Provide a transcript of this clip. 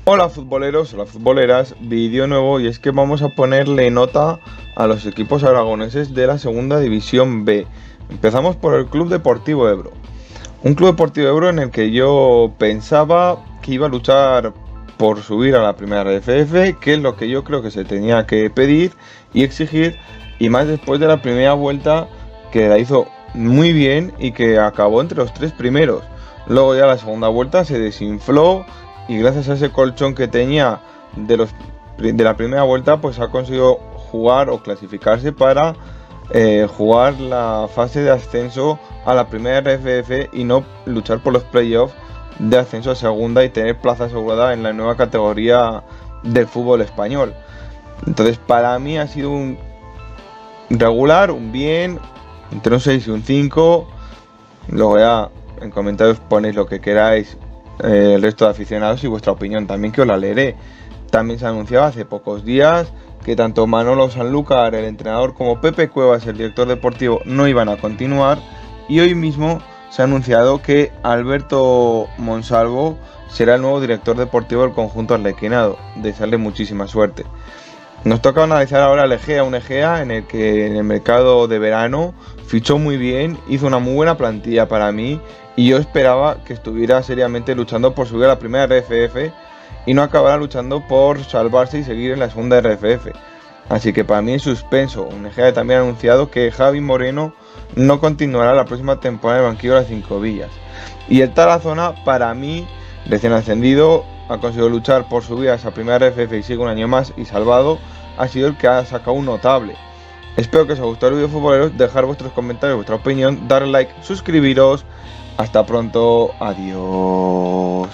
Hola futboleros, hola futboleras, vídeo nuevo, y es que vamos a ponerle nota a los equipos aragoneses de la segunda división B. Empezamos por el Club Deportivo Ebro. Un Club Deportivo Ebro en el que yo pensaba que iba a luchar por subir a la primera RFF, que es lo que yo creo que se tenía que pedir y exigir, y más después de la primera vuelta, que la hizo muy bien y que acabó entre los tres primeros. Luego ya la segunda vuelta se desinfló y gracias a ese colchón que tenía de la primera vuelta, pues ha conseguido jugar o clasificarse para jugar la fase de ascenso a la primera RFF y no luchar por los playoffs de ascenso a segunda y tener plaza asegurada en la nueva categoría del fútbol español. Entonces para mí ha sido un regular, un bien, entre un 6 y un 5. Luego ya en comentarios ponéis lo que queráis, el resto de aficionados, y vuestra opinión también, que os la leeré. También se anunciaba hace pocos días que tanto Manolo Sanlúcar, el entrenador, como Pepe Cuevas, el director deportivo, no iban a continuar, y hoy mismo se ha anunciado que Alberto Monsalvo será el nuevo director deportivo del conjunto arlequinado. Desearle muchísima suerte. Nos toca analizar ahora el Egea, un Egea en el que en el mercado de verano fichó muy bien, hizo una muy buena plantilla para mí, y yo esperaba que estuviera seriamente luchando por subir a la primera RFF y no acabara luchando por salvarse y seguir en la segunda RFF. Así que para mí en suspenso. Un Egea también ha anunciado que Javi Moreno no continuará la próxima temporada en el banquillo de las Cinco Villas. Y el Tarazona, para mí, recién ascendido, ha conseguido luchar por subir a esa primera RFF y sigue un año más y salvado, ha sido el que ha sacado un notable. Espero que os haya gustado el vídeo, futboleros. Dejar vuestros comentarios, vuestra opinión, darle like, suscribiros. Hasta pronto, adiós.